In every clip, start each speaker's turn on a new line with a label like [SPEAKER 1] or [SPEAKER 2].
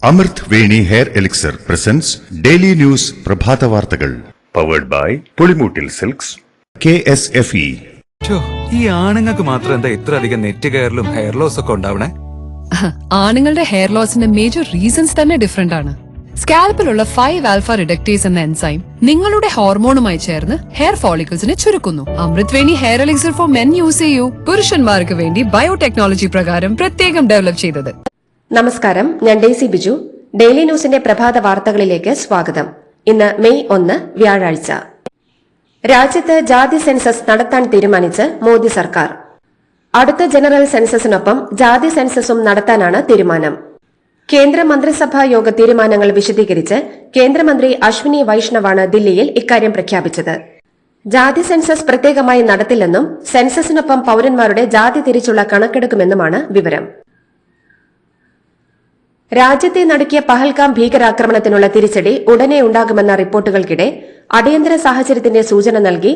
[SPEAKER 1] അമൃത് Veni hair elixir presents daily news പ്രഭാത വാർത്തകൾ powered by Pulimoottil silks KSFE.
[SPEAKER 2] ഈ ആണുങ്ങൾക്ക് മാത്രം എന്താ ഇത്ര അധികം നെറ്റ് കെയറിലും ഹെയർ ലോസ് ഒക്കെ ഉണ്ടാവണേ?
[SPEAKER 3] ആണുങ്ങളുടെ ഹെയർ ലോസിന്റെ മേജർ റീസൺസ് തന്നെ ഡിഫറെന്റ് ആണ്. സ്കാൽപ്പിലുള്ള 5 ആൽഫ റിഡക്ടേസ് എന്ന എൻസൈം നിങ്ങളുടെ ഹോർമോണുമായി ചേർന്ന് ഹെയർ ഫോളിക്കിൾസിനെ ചുരുക്കുന്നു. Amrut Veni hair elixir for men use ചെയ്യൂ. പുരുഷന്മാർക്ക് വേണ്ടി ബയോടെക്നോളജി പ്രകാരം പ്രത്യേകം ഡെവലപ്പ് ചെയ്തത്.
[SPEAKER 4] നമസ്കാരം, ഞാൻ ഡെയ്സി ബിജു. ഡെയിലി ന്യൂസിന്റെ പ്രഭാത വാർത്തകളിലേക്ക് സ്വാഗതം. ഇന്ന് മെയ് 1 വ്യാഴാഴ്ച. രാജ്യത്ത് ജാതി സെൻസസ് നടത്താൻ തീരുമാനിച്ച് മോദി സർക്കാർ. അടുത്ത ജനറൽ സെൻസസിനൊപ്പം ജാതി സെൻസസും നടത്താനാണ് തീരുമാനം. കേന്ദ്ര മന്ത്രിസഭാ യോഗ തീരുമാനങ്ങൾ വിശദീകരിച്ച് കേന്ദ്രമന്ത്രി അശ്വിനി വൈഷ്ണവാണ് ദില്ലിയിൽ ഇക്കാര്യം പ്രഖ്യാപിച്ചത്. ജാതി സെൻസസ് പ്രത്യേകമായി നടത്തില്ലെന്നും സെൻസസിനൊപ്പം പൌരന്മാരുടെ ജാതി തിരിച്ചുള്ള കണക്കെടുക്കുമെന്നുമാണ് വിവരം. രാജ്യത്തെ നടുക്കിയ പഹൽഗാം ഭീകരാക്രമണത്തിനുള്ള തിരിച്ചടി ഉടനെ ഉണ്ടാകുമെന്ന റിപ്പോർട്ടുകൾക്കിടെ അടിയന്തര സാഹചര്യത്തിന്റെ സൂചന നൽകി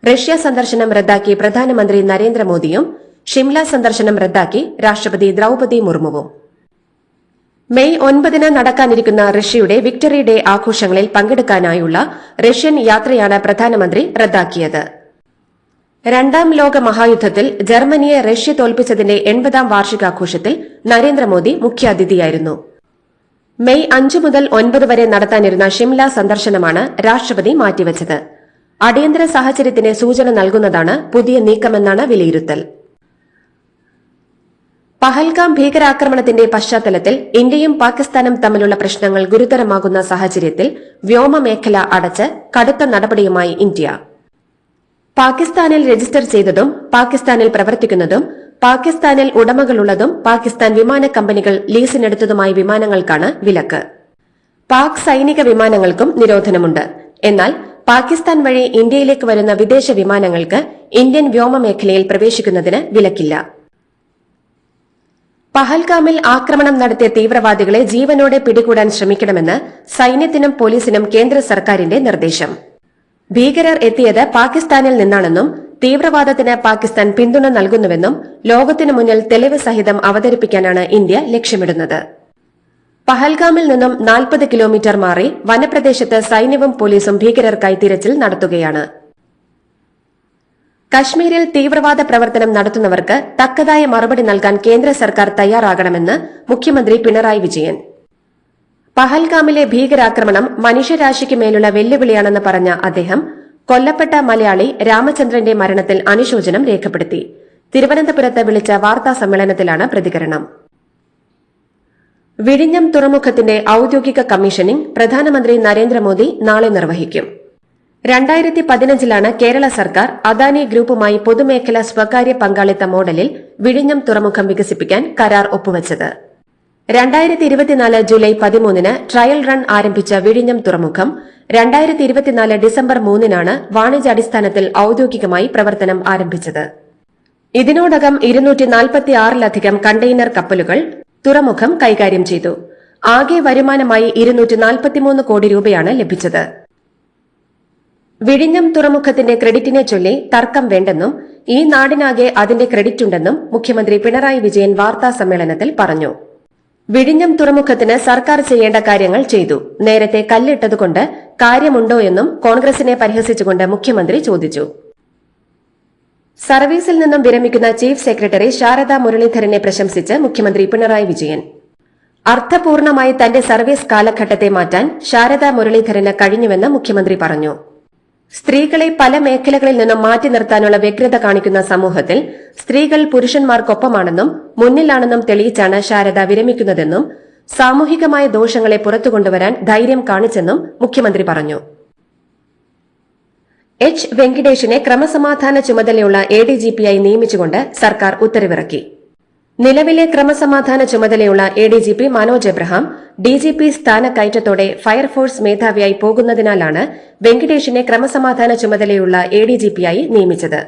[SPEAKER 4] റഷ്യ സന്ദർശനം റദ്ദാക്കി പ്രധാനമന്ത്രി നരേന്ദ്രമോദിയും ഷിംല സന്ദർശനം റദ്ദാക്കി രാഷ്ട്രപതി ദ്രൌപദി മുർമുവും. മെയ് 9 നടക്കാനിരിക്കുന്ന റഷ്യയുടെ വിക്ടറി ഡേ ആഘോഷങ്ങളിൽ പങ്കെടുക്കാനായുള്ള റഷ്യൻ യാത്രയാണ് പ്രധാനമന്ത്രി റദ്ദാക്കിയത്. രണ്ടാം ലോക മഹായുദ്ധത്തിൽ ജർമ്മനിയെ റഷ്യ തോൽപ്പിച്ചതിന്റെ 80ാം വാർഷികാഘോഷത്തിൽ നരേന്ദ്രമോദി മുഖ്യാതിഥിയായിരുന്നു. മെയ് 5 മുതൽ 9 വരെ നടത്താനിരുന്ന ഷിംല സന്ദർശനമാണ് രാഷ്ട്രപതി മാറ്റിവച്ചത്. അടിയന്തര സാഹചര്യത്തിന് സൂചന നൽകുന്നതാണ് പുതിയ നീക്കമെന്നാണ് വിലയിരുത്തൽ. പഹൽഗാം ഭീകരാക്രമണത്തിന്റെ പശ്ചാത്തലത്തിൽ ഇന്ത്യയും പാകിസ്ഥാനും തമ്മിലുള്ള പ്രശ്നങ്ങൾ ഗുരുതരമാകുന്ന സാഹചര്യത്തിൽ വ്യോമമേഖല അടച്ച് കടുത്ത നടപടിയുമായി ഇന്ത്യ. പാകിസ്ഥാനിൽ രജിസ്റ്റർ ചെയ്തതും പാകിസ്ഥാനിൽ പ്രവർത്തിക്കുന്നതും പാകിസ്ഥാനിൽ ഉടമകളുള്ളതും പാകിസ്ഥാൻ വിമാന കമ്പനികൾ ലീസിനെടുത്തതുമായ വിമാനങ്ങൾക്കാണ് വിലക്ക്. പാക് സൈനിക വിമാനങ്ങൾക്കും നിരോധനമുണ്ട്. എന്നാൽ പാകിസ്ഥാൻ വഴി ഇന്ത്യയിലേക്ക് വരുന്ന വിദേശ വിമാനങ്ങൾക്ക് ഇന്ത്യൻ വ്യോമമേഖലയിൽ പ്രവേശിക്കുന്നതിന് വിലക്കില്ല. പഹൽഗാമിൽ ആക്രമണം നടത്തിയ തീവ്രവാദികളെ ജീവനോടെ പിടികൂടാൻ ശ്രമിക്കണമെന്ന് സൈന്യത്തിനും പോലീസിനും കേന്ദ്ര സർക്കാരിന്റെ നിർദ്ദേശം. ഭീകരർ എത്തിയത് പാകിസ്ഥാനിൽ നിന്നാണെന്നും തീവ്രവാദത്തിന് പാകിസ്ഥാൻ പിന്തുണ നൽകുന്നുവെന്നും ലോകത്തിനു മുന്നിൽ തെളിവ് സഹിതം അവതരിപ്പിക്കാനാണ് ഇന്ത്യ ലക്ഷ്യമിടുന്നത്. പഹൽഗാമിൽ നിന്നും 40 കിലോമീറ്റർ മാറി വനപ്രദേശത്ത് സൈന്യവും പോലീസും ഭീകരർക്കായി തിരച്ചിൽ നടത്തുകയാണ്. കശ്മീരിൽ തീവ്രവാദ പ്രവർത്തനം നടത്തുന്നവർക്ക് തക്കതായ മറുപടി നൽകാൻ കേന്ദ്ര സർക്കാർ തയ്യാറാകണമെന്ന് മുഖ്യമന്ത്രി പിണറായി വിജയൻ. പഹൽഗാമിലെ ഭീകരാക്രമണം മനുഷ്യരാശിക്ക് മേലുള്ള വെല്ലുവിളിയാണെന്ന് പറഞ്ഞ അദ്ദേഹം കൊല്ലപ്പെട്ട മലയാളി രാമചന്ദ്രന്റെ മരണത്തിൽ അനുശോചനം രേഖപ്പെടുത്തി. തിരുവനന്തപുരത്ത് വിളിച്ച വാർത്താ സമ്മേളനത്തിലാണ് പ്രതികരണം. വിഴിഞ്ഞം തുറമുഖത്തിന്റെ ഔദ്യോഗിക കമ്മീഷനിംഗ് പ്രധാനമന്ത്രി നരേന്ദ്രമോദി നാളെ നിർവഹിക്കും. 2015 കേരള സർക്കാർ അദാനി ഗ്രൂപ്പുമായി പൊതുമേഖലാ സ്വകാര്യ പങ്കാളിത്ത മോഡലിൽ വിഴിഞ്ഞം തുറമുഖം വികസിപ്പിക്കാൻ കരാർ ഒപ്പുവച്ചത്. 2024 ജൂലൈ 13 ട്രയൽ റൺ ആരംഭിച്ച വിഴിഞ്ഞം തുറമുഖം 2024 ഡിസംബർ 3 വാണിജ്യാടിസ്ഥാനത്തിൽ ഔദ്യോഗികമായി പ്രവർത്തനം ആരംഭിച്ചത്. ഇതിനോടകം 246 കണ്ടെയ്നർ കപ്പലുകൾ തുറമുഖം കൈകാര്യം ചെയ്തു. ആകെ വരുമാനമായി 243 കോടി രൂപയാണ് ലഭിച്ചത്. വിഴിഞ്ഞം തുറമുഖത്തിന്റെ ക്രെഡിറ്റിനെ ചൊല്ലി തർക്കം വേണ്ടെന്നും ഈ നാടിനാകെ അതിന്റെ ക്രെഡിറ്റുണ്ടെന്നും മുഖ്യമന്ത്രി പിണറായി വിജയൻ വാർത്താ സമ്മേളനത്തിൽ പറഞ്ഞു. വിഴിഞ്ഞം തുറമുഖത്തിന് സർക്കാർ ചെയ്യേണ്ട കാര്യങ്ങൾ ചെയ്തു. നേരത്തെ കല്ലിട്ടതുകൊണ്ട് കാര്യമുണ്ടോ എന്നും കോൺഗ്രസിനെ പരിഹസിച്ചുകൊണ്ട് മുഖ്യമന്ത്രി ചോദിച്ചു. സർവീസിൽ നിന്നും വിരമിക്കുന്ന ചീഫ് സെക്രട്ടറി ശാരദാ മുരളീധരനെ പ്രശംസിച്ച് മുഖ്യമന്ത്രി പിണറായി വിജയൻ. അർത്ഥപൂർണമായി തന്റെ സർവീസ് കാലഘട്ടത്തെ മാറ്റാൻ ശാരദാ മുരളീധരന് കഴിഞ്ഞുവെന്ന് മുഖ്യമന്ത്രി പറഞ്ഞു. സ്ത്രീകളെ പല മേഖലകളിൽ നിന്നും മാറ്റി നിർത്താനുള്ള വ്യഗ്രത കാണിക്കുന്ന സമൂഹത്തിൽ സ്ത്രീകൾ പുരുഷന്മാർക്കൊപ്പമാണെന്നും മുന്നിലാണെന്നും തെളിയിച്ചാണ് ശാരദ വിരമിക്കുന്നതെന്നും സാമൂഹികമായ ദോഷങ്ങളെ പുറത്തുകൊണ്ടുവരാൻ ധൈര്യം കാണിച്ചെന്നും മുഖ്യമന്ത്രി പറഞ്ഞു. H. വെങ്കിടേഷിനെ ക്രമസമാധാന ചുമതലയുള്ള ADGPയായി നിയമിച്ചുകൊണ്ട് സർക്കാർ ഉത്തരവിറക്കി. നിലവിലെ ക്രമസമാധാന ചുമതലയുള്ള ADGP മനോജ് എബ്രഹാം DGP സ്ഥാനക്കയറ്റത്തോടെ ഫയർഫോഴ്സ് മേധാവിയായി പോകുന്നതിനാലാണ് വെങ്കിടേഷിനെ ക്രമസമാധാന ചുമതലയുള്ള ADGPയായി നിയമിച്ചത്.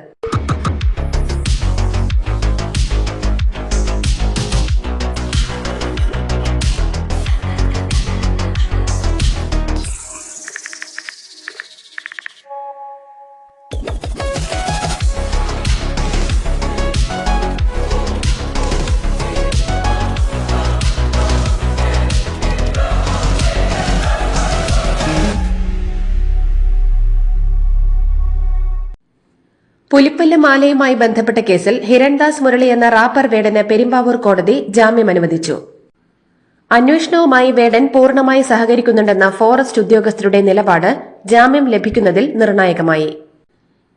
[SPEAKER 4] പുലിപ്പല്ല് മാലയുമായി ബന്ധപ്പെട്ട കേസിൽ ഹിരൺദാസ് മുരളി എന്ന റാപ്പർ വേടന് പെരുമ്പാവൂർ കോടതി ജാമ്യം അനുവദിച്ചു. അന്വേഷണവുമായി വേടൻ പൂർണ്ണമായി സഹകരിക്കുന്നുണ്ടെന്ന ഫോറസ്റ്റ് ഉദ്യോഗസ്ഥരുടെ നിലപാട് ജാമ്യം ലഭിക്കുന്നതിൽ നിർണായകമായി.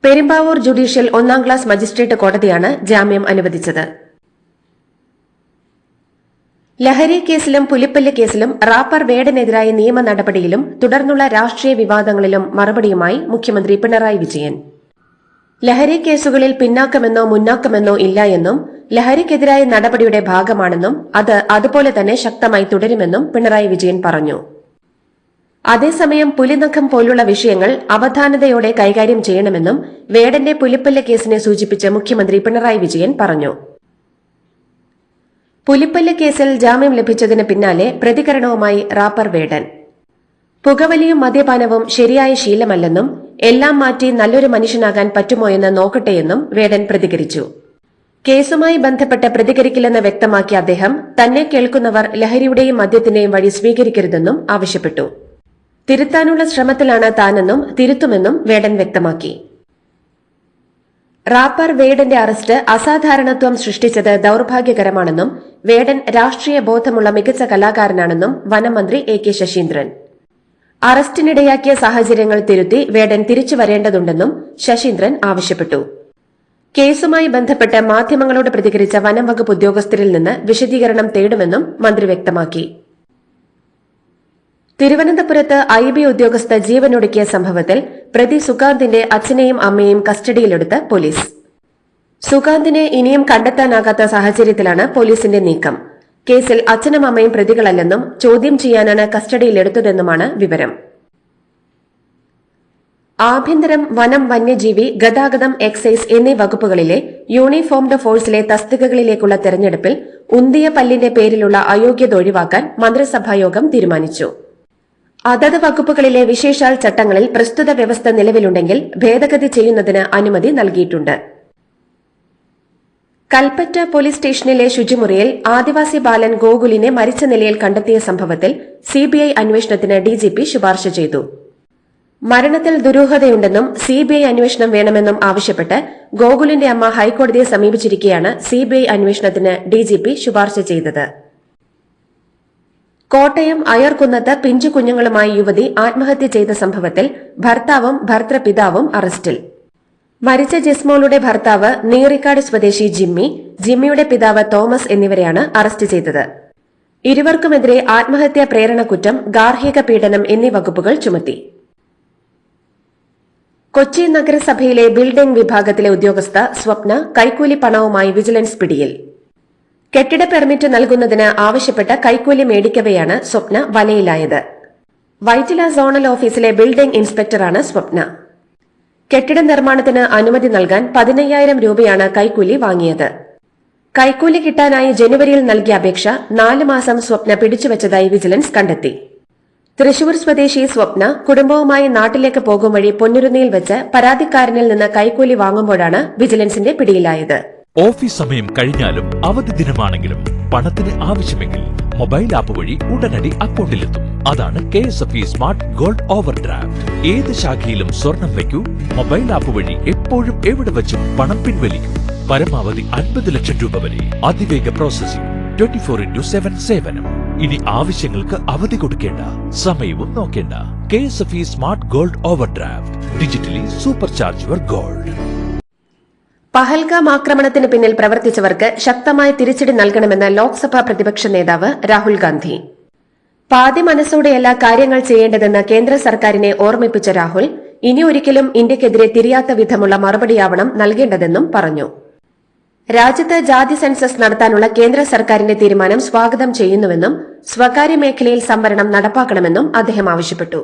[SPEAKER 4] പെരുമ്പാവൂർ ജുഡീഷ്യൽ 1ാം ക്ലാസ് മജിസ്ട്രേറ്റ് കോടതിയാണ് ജാമ്യം അനുവദിച്ചത്. ലഹരി കേസിലും പുലിപ്പല്ല് കേസിലും റാപ്പർ വേടനെതിരായ നിയമ നടപടിയിലും തുടർന്നുള്ള രാഷ്ട്രീയ വിവാദങ്ങളിലും മറുപടിയുമായി മുഖ്യമന്ത്രി പിണറായി വിജയൻ. ലഹരി കേസുകളിൽ പിന്നാക്കമെന്നോ മുന്നാക്കമെന്നോ ഇല്ല എന്നും ലഹരിക്കെതിരായ നടപടിയുടെ ഭാഗമാണെന്നും അത് അതുപോലെ തന്നെ ശക്തമായി തുടരുമെന്നും പിണറായി വിജയൻ പറഞ്ഞു. അതേസമയം പുലിനഖം പോലുള്ള വിഷയങ്ങൾ അവധാനതയോടെ കൈകാര്യം ചെയ്യണമെന്നും വേടന്റെ പുലിപ്പല്ല് കേസിനെ സൂചിപ്പിച്ച് മുഖ്യമന്ത്രി പിണറായി വിജയൻ പറഞ്ഞു. പുലിപ്പല്ല് കേസിൽ ജാമ്യം ലഭിച്ചതിന് പിന്നാലെ പ്രതികരണവുമായി റാപ്പർ വേടൻ. പുകവലിയും മദ്യപാനവും ശരിയായ ശീലമല്ലെന്നും എല്ലാം മാറ്റി നല്ലൊരു മനുഷ്യനാകാൻ പറ്റുമോയെന്ന് നോക്കട്ടെയെന്നും വേടൻ പ്രതികരിച്ചു. കേസുമായി ബന്ധപ്പെട്ട് പ്രതികരിക്കില്ലെന്ന് വ്യക്തമാക്കിയ അദ്ദേഹം തന്നെ കേൾക്കുന്നവർ ലഹരിയുടെയും മദ്യത്തിന്റെയും വഴി സ്വീകരിക്കരുതെന്നും ആവശ്യപ്പെട്ടു. തിരുത്താനുള്ള ശ്രമത്തിലാണ് താനെന്നും തിരുത്തുമെന്നും വേടൻ വ്യക്തമാക്കി. റാപ്പർ വേടന്റെ അറസ്റ്റ് അസാധാരണത്വം സൃഷ്ടിച്ചത് ദൌർഭാഗ്യകരമാണെന്നും വേടൻ രാഷ്ട്രീയ ബോധമുള്ള മികച്ച കലാകാരനാണെന്നും വനമന്ത്രി AK ശശീന്ദ്രൻ. അറസ്റ്റിനിടയാക്കിയ സാഹചര്യങ്ങൾ തിരുത്തി വേടൻ തിരിച്ചു വരേണ്ടതുണ്ടെന്നും ശശീന്ദ്രൻ ആവശ്യപ്പെട്ടു. കേസുമായി ബന്ധപ്പെട്ട് മാധ്യമങ്ങളോട് പ്രതികരിച്ച വനം വകുപ്പ് ഉദ്യോഗസ്ഥരിൽ നിന്ന് വിശദീകരണം തേടുമെന്നും മന്ത്രി വ്യക്തമാക്കി. തിരുവനന്തപുരത്ത് IB ഉദ്യോഗസ്ഥ ജീവനൊടുക്കിയ സംഭവത്തിൽ പ്രതി സുകാന്തിന്റെ അച്ഛനെയും അമ്മയെയും കസ്റ്റഡിയിലെടുത്ത് പോലീസ്. സുകാന്തിനെ ഇനിയും കണ്ടെത്താനാകാത്ത സാഹചര്യത്തിലാണ് പോലീസിന്റെ നീക്കം. കേസിൽ അച്ഛനും അമ്മയും പ്രതികളല്ലെന്നും ചോദ്യം ചെയ്യാനാണ് കസ്റ്റഡിയിലെടുത്തതെന്നുമാണ് വിവരം. ആഭ്യന്തരം, വനം, വന്യജീവി, ഗതാഗതം, എക്സൈസ് എന്നീ വകുപ്പുകളിലെ യൂണിഫോംഡ് ഫോഴ്സിലെ തസ്തികകളിലേക്കുള്ള തെരഞ്ഞെടുപ്പിൽ ഉന്തിയ പല്ലിന്റെ പേരിലുള്ള അയോഗ്യത ഒഴിവാക്കാൻ മന്ത്രിസഭായോഗം തീരുമാനിച്ചു. അതത് വകുപ്പുകളിലെ വിശേഷാൽ ചട്ടങ്ങളിൽ പ്രസ്തുത വ്യവസ്ഥ നിലവിലുണ്ടെങ്കിൽ ഭേദഗതി ചെയ്യുന്നതിന് അനുമതി നൽകിയിട്ടുണ്ട്. കൽപ്പറ്റ പോലീസ് സ്റ്റേഷനിലെ ശുചിമുറിയിൽ ആദിവാസി ബാലൻ ഗോകുലിനെ മരിച്ച നിലയിൽ കണ്ടെത്തിയ സംഭവത്തിൽ CBI അന്വേഷണത്തിന് DGP ശുപാർശ ചെയ്തു. മരണത്തിൽ ദുരൂഹതയുണ്ടെന്നും CBI അന്വേഷണം വേണമെന്നും ആവശ്യപ്പെട്ട് ഗോകുലിന്റെ അമ്മ ഹൈക്കോടതിയെ സമീപിച്ചിരിക്കെയാണ് CBI അന്വേഷണത്തിന് DGP ശുപാർശ ചെയ്തത്. കോട്ടയം അയർക്കുന്നത്ത് പിഞ്ചു കുഞ്ഞുങ്ങളുമായി യുവതി ആത്മഹത്യ ചെയ്ത സംഭവത്തിൽ ഭർത്താവും ഭർത്തൃപിതാവും അറസ്റ്റിൽ. മരിച്ച ജിസ്മോളുടെ ഭർത്താവ് നീറിക്കാട് സ്വദേശി ജിമ്മിയുടെ പിതാവ് തോമസ് എന്നിവരെയാണ് അറസ്റ്റ് ചെയ്തത്. ഇരുവർക്കുമെതിരെ ആത്മഹത്യാ പ്രേരണക്കുറ്റം, ഗാർഹിക പീഡനം എന്നീ വകുപ്പുകൾ ചുമത്തി. കൊച്ചി നഗരസഭയിലെ ബിൽഡിംഗ് വിഭാഗത്തിലെ ഉദ്യോഗസ്ഥ സ്വപ്ന കൈക്കൂലി പണവുമായി വിജിലൻസ് പിടിയിൽ. കെട്ടിട പെർമിറ്റ് നൽകുന്നതിന് ആവശ്യപ്പെട്ട കൈക്കൂലി മേടിക്കവെയാണ് സ്വപ്ന വലയിലായത്. വൈറ്റില സോണൽ ഓഫീസിലെ ബിൽഡിംഗ് ഇൻസ്പെക്ടറാണ് സ്വപ്ന. കെട്ടിട നിർമ്മാണത്തിന് അനുമതി നൽകാൻ 15,000 രൂപയാണ് കൈക്കൂലി വാങ്ങിയത്. കൈക്കൂലി കിട്ടാനായി ജനുവരിയിൽ നൽകിയ അപേക്ഷ 4 മാസം സ്വപ്ന പിടിച്ചുവച്ചതായി വിജിലൻസ് കണ്ടെത്തി. തൃശൂർ സ്വദേശി സ്വപ്ന കുടുംബവുമായി നാട്ടിലേക്ക് പോകും വഴി പൊന്നുരുന്നിയിൽ വെച്ച് പരാതിക്കാരനിൽ നിന്ന് കൈക്കൂലി വാങ്ങുമ്പോഴാണ് വിജിലൻസിന്റെ പിടിയിലായത്.
[SPEAKER 5] ഓഫീസ് സമയം കഴിഞ്ഞാലും അവധി ദിനമാണെങ്കിലും പണത്തിന് ആവശ്യമെങ്കിൽ മൊബൈൽ ആപ്പ് വഴി ഉടനടി അക്കൗണ്ടിലെത്തും. അതാണ് KSFE smart gold over draft. ഏത് ശാഖയിലും സ്വർണം വയ്ക്കൂ, മൊബൈൽ ആപ്പ് വഴി എപ്പോഴും എവിടെ വെച്ചും പണം പിൻവലിക്കൂ. പരമാവധി 50 ലക്ഷം രൂപ വരെ. അതിവേഗ പ്രോസസിംഗ്, 24/7 സേവനം. ഇനി ആവശ്യങ്ങൾക്ക് അവധി കൊടുക്കേണ്ട, സമയവും നോക്കേണ്ട. KSFE smart gold over draft. Digitally super charge your gold.
[SPEAKER 4] Pahalgam ആക്രമണത്തിന് പിന്നിൽ പ്രവർത്തിച്ചവർക്ക് ശക്തമായ തിരിച്ചടി നൽകണമെന്ന് ലോക്സഭാ പ്രതിപക്ഷ നേതാവ് രാഹുൽ ഗാന്ധി. പാതി മനസ്സോടെയല്ല കാര്യങ്ങൾ ചെയ്യേണ്ടതെന്ന് കേന്ദ്ര സർക്കാരിനെ ഓർമ്മിപ്പിച്ച രാഹുൽ ഇനി ഒരിക്കലും ഇന്ത്യക്കെതിരെ തിരിയാത്ത വിധമുള്ള മറുപടിയാവണം നൽകേണ്ടതെന്നും പറഞ്ഞു. രാജ്യത്ത് ജാതി സെൻസസ് നടത്താനുള്ള കേന്ദ്ര സർക്കാരിന്റെ തീരുമാനം സ്വാഗതം ചെയ്യുന്നുവെന്നും സ്വകാര്യ മേഖലയിൽ സംവരണം നടപ്പാക്കണമെന്നും അദ്ദേഹം ആവശ്യപ്പെട്ടു.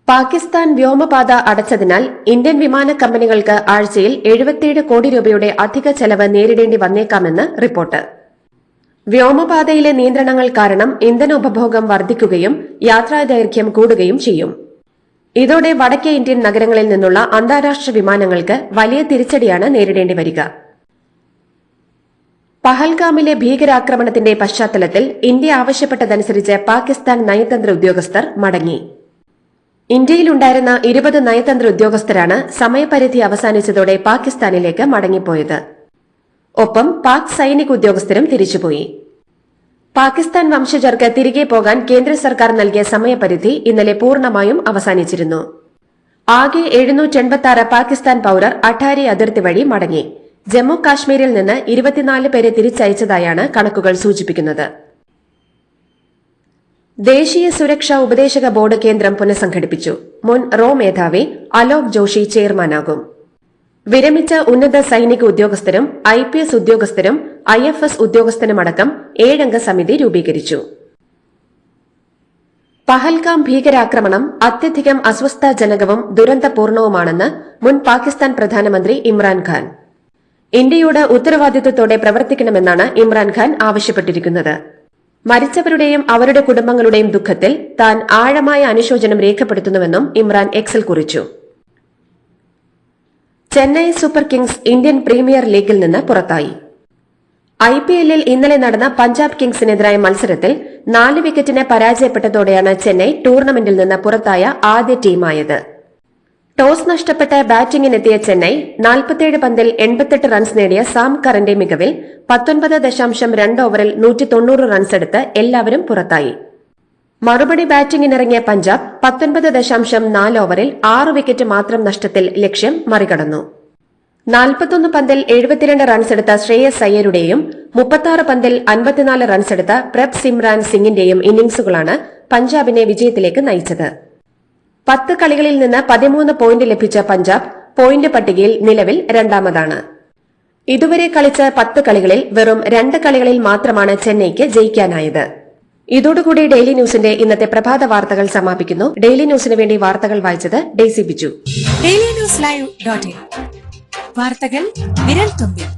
[SPEAKER 4] പാകിസ്ഥാൻ വ്യോമപാത അടച്ചതിനാൽ ഇന്ത്യൻ വിമാന കമ്പനികൾക്ക് ആഴ്ചയിൽ 77 കോടി രൂപയുടെ അധിക ചെലവ് നേരിടേണ്ടി വന്നേക്കാമെന്ന് റിപ്പോർട്ട്. വ്യോമപാതയിലെ നിയന്ത്രണങ്ങൾ കാരണം ഇന്ധന ഉപഭോഗം വർദ്ധിക്കുകയും യാത്രാദൈർഘ്യം കൂടുകയും ചെയ്യും. ഇതോടെ വടക്കേ ഇന്ത്യൻ നഗരങ്ങളിൽ നിന്നുള്ള അന്താരാഷ്ട്ര വിമാനങ്ങൾക്ക് വലിയ തിരിച്ചടിയാണ് നേരിടേണ്ടി വരിക. പഹൽഗാമിലെ ഭീകരാക്രമണത്തിന്റെ പശ്ചാത്തലത്തിൽ ഇന്ത്യ ആവശ്യപ്പെട്ടതനുസരിച്ച് പാകിസ്ഥാൻ നയതന്ത്ര ഉദ്യോഗസ്ഥർ മടങ്ങി. ഇന്ത്യയിലുണ്ടായിരുന്ന 20 നയതന്ത്ര ഉദ്യോഗസ്ഥരാണ് സമയപരിധി അവസാനിച്ചതോടെ പാകിസ്ഥാനിലേക്ക് മടങ്ങിപ്പോയത്. ഒപ്പം പാക് സൈനിക ഉദ്യോഗസ്ഥരും തിരിച്ചുപോയി. പാകിസ്ഥാൻ വംശജർക്ക് തിരികെ പോകാൻ കേന്ദ്ര സർക്കാർ നൽകിയ സമയപരിധി ഇന്നലെ പൂർണ്ണമായും അവസാനിച്ചിരുന്നു. ആകെ 786 പാകിസ്ഥാൻ പൌരർ അട്ടാരി അതിർത്തി വഴി മടങ്ങി. ജമ്മു കാശ്മീരിൽ നിന്ന് 24 പേരെ തിരിച്ചയച്ചതായാണ് കണക്കുകൾ സൂചിപ്പിക്കുന്നത്. ദേശീയ സുരക്ഷാ ഉപദേശക ബോർഡ് കേന്ദ്രം പുനഃസംഘടിപ്പിച്ചു. മുൻ റോ മേധാവി അലോക് ജോഷി ചെയർമാനാകും. വിരമിച്ച ഉന്നത സൈനിക ഉദ്യോഗസ്ഥരും IPS ഉദ്യോഗസ്ഥരും IFS ഉദ്യോഗസ്ഥനുമടക്കം 7-അംഗ സമിതി രൂപീകരിച്ചു. പഹൽഗാം ഭീകരാക്രമണം അത്യധികം അസ്വസ്ഥാജനകവും ദുരന്തപൂർണവുമാണെന്ന് മുൻ പാകിസ്ഥാൻ പ്രധാനമന്ത്രി ഇമ്രാൻഖാൻ. ഇന്ത്യയോട് ഉത്തരവാദിത്വത്തോടെ പ്രവർത്തിക്കണമെന്നാണ് ഇമ്രാൻഖാൻ ആവശ്യപ്പെട്ടിരിക്കുന്നത്. മരിച്ചവരുടെയും അവരുടെ കുടുംബങ്ങളുടെയും ദുഃഖത്തിൽ താൻ ആഴമായ അനുശോചനം രേഖപ്പെടുത്തുന്നുവെന്നും ഇമ്രാൻ എക്സിൽ കുറിച്ചു. Chennai super Kings Indian premier ലീഗിൽ നിന്ന് പുറത്തായി. IPL-ൽ ഇന്നലെ നടന്ന പഞ്ചാബ് കിങ്സിനെതിരായ മത്സരത്തിൽ 4 വിക്കറ്റിന് പരാജയപ്പെട്ടതോടെയാണ് ചെന്നൈ ടൂർണമെന്റിൽ നിന്ന് പുറത്തായ ആദ്യ ടീമായത്. ടോസ് നഷ്ടപ്പെട്ട് ബാറ്റിംഗിനെത്തിയ ചെന്നൈ 47 പന്തിൽ 88 റൺസ് നേടിയ സാം കറന്റെ മികവിൽ 19.2 ഓവറിൽ 190 റൺസെടുത്ത് എല്ലാവരും പുറത്തായി. മറുപടി ബാറ്റിംഗിനിറങ്ങിയ പഞ്ചാബ് 19.4 ഓവറിൽ 6 വിക്കറ്റ് മാത്രം നഷ്ടത്തിൽ ലക്ഷ്യം മറികടന്നു. 41 പന്തിൽ 72 റൺസെടുത്ത ശ്രേയസ് അയ്യരുടെയും 36 പന്തിൽ 54 റൺസെടുത്ത പ്രഭ് സിമ്രാൻ സിംഗിന്റെയും ഇന്നിംഗ്സുകളാണ് പഞ്ചാബിനെ വിജയത്തിലേക്ക് നയിച്ചത്. 10 കളികളിൽ നിന്ന് 13 പോയിന്റ് ലഭിച്ച പഞ്ചാബ് പോയിന്റ് പട്ടികയിൽ നിലവിൽ രണ്ടാമതാണ്. ഇതുവരെ കളിച്ച 10 കളികളിൽ വെറും 2 കളികളിൽ മാത്രമാണ് ചെന്നൈക്ക് ജയിക്കാനായത്. ഇതോടുകൂടി ഡെയിലി ന്യൂസിന്റെ ഇന്നത്തെ പ്രഭാത വാർത്തകൾ സമാപിക്കുന്നു. ഡെയിലി ന്യൂസിന് വേണ്ടി വാർത്തകൾ വായിച്ചത് ഡെയ്സി ബിജു.
[SPEAKER 6] DailyNewsLive.in വാർത്തകൾ വിരൽ തുമ്പിൽ.